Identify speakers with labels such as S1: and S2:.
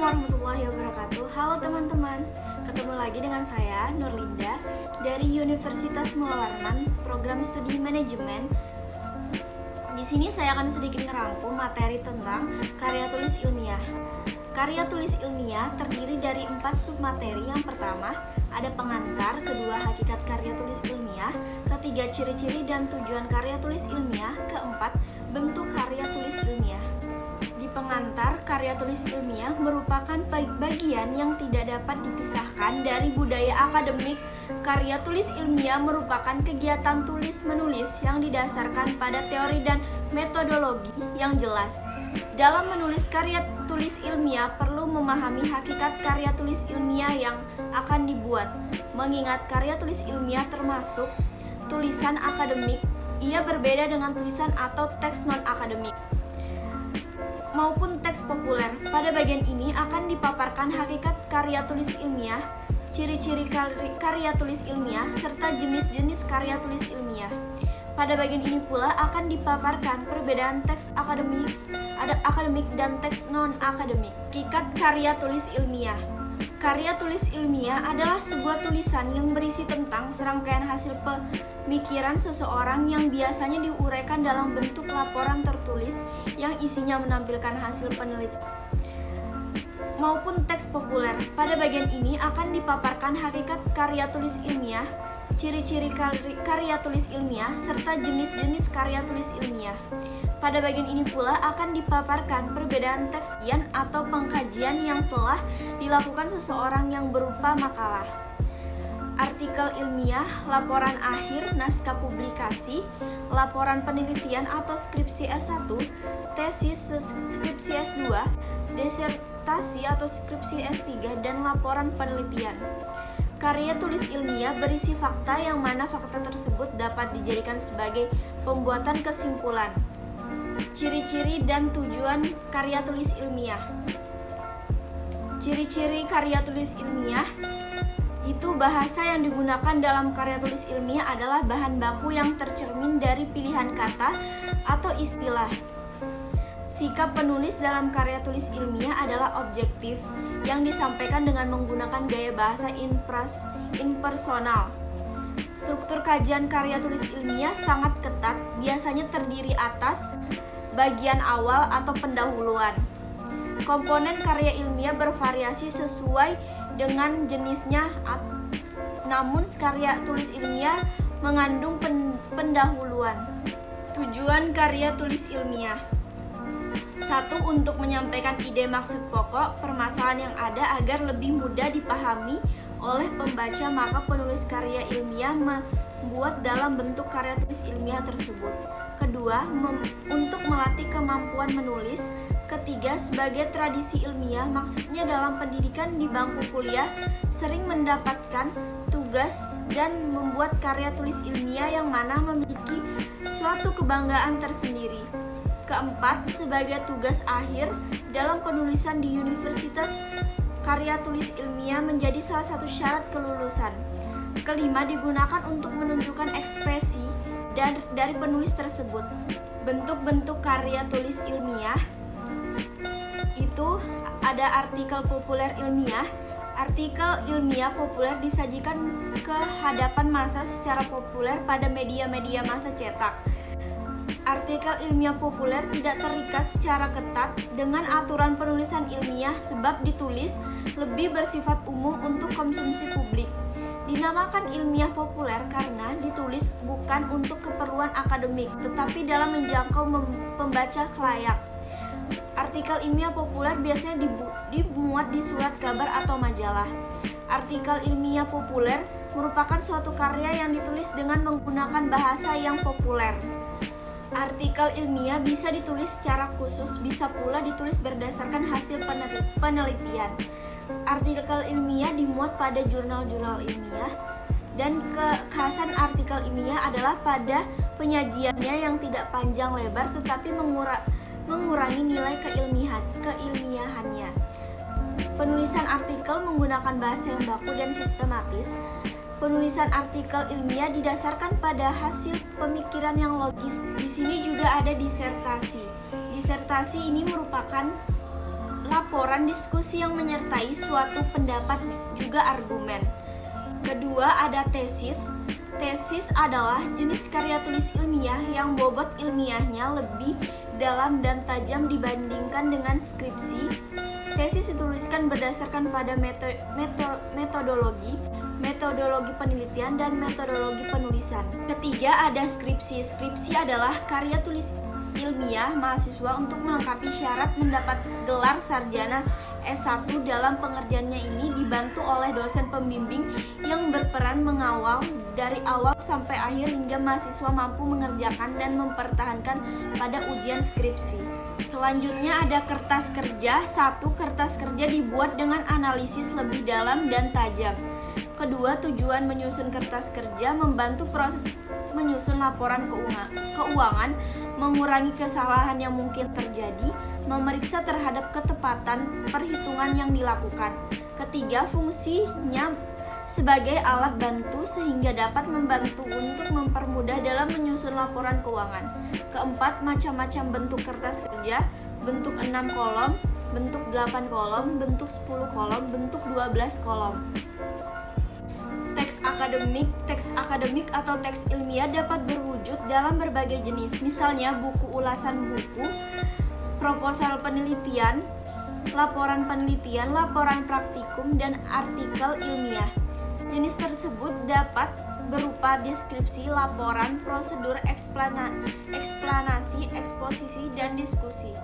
S1: warahmatullahi wabarakatuh. Halo teman-teman, ketemu lagi dengan saya Nurlinda dari Universitas Mula Warman, program studi manajemen. Di sini saya akan sedikit ngerangkum materi tentang karya tulis ilmiah. Karya tulis ilmiah terdiri dari 4 submateri. Yang pertama, ada pengantar, kedua hakikat karya tulis ilmiah, ketiga ciri-ciri dan tujuan karya tulis ilmiah, keempat bentuk karya tulis ilmiah. Di pengantar, karya tulis ilmiah merupakan bagian yang tidak dapat dipisahkan dari budaya akademik. Karya tulis ilmiah merupakan kegiatan tulis-menulis yang didasarkan pada teori dan metodologi yang jelas. Dalam menulis karya tulis ilmiah perlu memahami hakikat karya tulis ilmiah yang akan dibuat. Mengingat karya tulis ilmiah termasuk tulisan akademik, ia berbeda dengan tulisan atau teks non-akademik maupun teks populer. Pada bagian ini akan dipaparkan hakikat karya tulis ilmiah, ciri-ciri karya tulis ilmiah, serta jenis-jenis karya tulis ilmiah. Pada bagian ini pula akan dipaparkan perbedaan teks akademik dan teks non-akademik. Hakikat karya tulis ilmiah. Karya tulis ilmiah adalah sebuah tulisan yang berisi tentang serangkaian hasil pemikiran seseorang yang biasanya diuraikan dalam bentuk laporan tertulis yang isinya menampilkan hasil penelitian maupun teks populer. Pada bagian ini akan dipaparkan hakikat karya tulis ilmiah, ciri-ciri karya tulis ilmiah, serta jenis-jenis karya tulis ilmiah. Pada bagian ini pula akan dipaparkan perbedaan teks atau pengkajian yang telah dilakukan seseorang yang berupa makalah, artikel ilmiah, laporan akhir, naskah publikasi, laporan penelitian atau skripsi S1, tesis, skripsi S2, disertasi atau skripsi S3, dan laporan penelitian. Karya tulis ilmiah berisi fakta yang mana fakta tersebut dapat dijadikan sebagai pembuatan kesimpulan. Ciri-ciri dan tujuan karya tulis ilmiah. Ciri-ciri karya tulis ilmiah itu bahasa yang digunakan dalam karya tulis ilmiah adalah bahan baku yang tercermin dari pilihan kata atau istilah. Sikap penulis dalam karya tulis ilmiah adalah objektif yang disampaikan dengan menggunakan gaya bahasa impersonal. Struktur kajian karya tulis ilmiah sangat ketat, biasanya terdiri atas bagian awal atau pendahuluan. Komponen karya ilmiah bervariasi sesuai dengan jenisnya, namun karya tulis ilmiah mengandung pendahuluan. Tujuan karya tulis ilmiah: 1. Untuk menyampaikan ide maksud pokok permasalahan yang ada agar lebih mudah dipahami oleh pembaca, maka penulis karya ilmiah membuat dalam bentuk karya tulis ilmiah tersebut. Kedua, untuk melatih kemampuan menulis. Ketiga, sebagai tradisi ilmiah, maksudnya dalam pendidikan di bangku kuliah sering mendapatkan tugas dan membuat karya tulis ilmiah yang mana memiliki suatu kebanggaan tersendiri. Keempat, sebagai tugas akhir dalam penulisan di universitas, karya tulis ilmiah menjadi salah satu syarat kelulusan. Kelima, digunakan untuk menunjukkan ekspresi dari penulis tersebut. Bentuk-bentuk karya tulis ilmiah itu ada artikel populer ilmiah. Artikel ilmiah populer disajikan ke hadapan massa secara populer pada media-media massa cetak. Artikel ilmiah populer tidak terikat secara ketat dengan aturan penulisan ilmiah sebab ditulis lebih bersifat umum untuk konsumsi publik. Dinamakan ilmiah populer karena ditulis bukan untuk keperluan akademik, tetapi dalam menjangkau pembaca layak. Artikel ilmiah populer biasanya dimuat di surat kabar atau majalah. Artikel ilmiah populer merupakan suatu karya yang ditulis dengan menggunakan bahasa yang populer. Artikel ilmiah bisa ditulis secara khusus, bisa pula ditulis berdasarkan hasil penelitian. Artikel ilmiah dimuat pada jurnal-jurnal ilmiah, dan kekhasan artikel ilmiah adalah pada penyajiannya yang tidak panjang lebar tetapi mengurangi nilai keilmiahannya. Penulisan artikel menggunakan bahasa yang baku dan sistematis. Penulisan artikel ilmiah didasarkan pada hasil pemikiran yang logis. Di sini juga ada disertasi. Disertasi ini merupakan laporan diskusi yang menyertai suatu pendapat juga argumen. Kedua, ada tesis. Tesis adalah jenis karya tulis ilmiah yang bobot ilmiahnya lebih dalam dan tajam dibandingkan dengan skripsi. Tesis dituliskan berdasarkan pada metodologi penelitian dan metodologi penulisan. Ketiga, ada skripsi. Skripsi adalah karya tulis ilmiah mahasiswa untuk melengkapi syarat mendapat gelar sarjana S1. Dalam pengerjaannya ini dibantu oleh dosen pembimbing yang berperan mengawal dari awal sampai akhir hingga mahasiswa mampu mengerjakan dan mempertahankan pada ujian skripsi. Selanjutnya ada kertas kerja. 1. Kertas kerja dibuat dengan analisis lebih dalam dan tajam. Kedua, tujuan menyusun kertas kerja membantu proses menyusun laporan keuangan, mengurangi kesalahan yang mungkin terjadi, memeriksa terhadap ketepatan perhitungan yang dilakukan. Ketiga, fungsinya sebagai alat bantu sehingga dapat membantu untuk mempermudah dalam menyusun laporan keuangan. Keempat, macam-macam bentuk kertas kerja, bentuk 6 kolom, bentuk 8 kolom, bentuk 10 kolom, bentuk 12 kolom. Teks akademik atau teks ilmiah dapat berwujud dalam berbagai jenis, misalnya buku ulasan buku, proposal penelitian, laporan praktikum, dan artikel ilmiah. Jenis tersebut dapat berupa deskripsi, laporan, prosedur, eksplanasi, eksposisi, dan diskusi.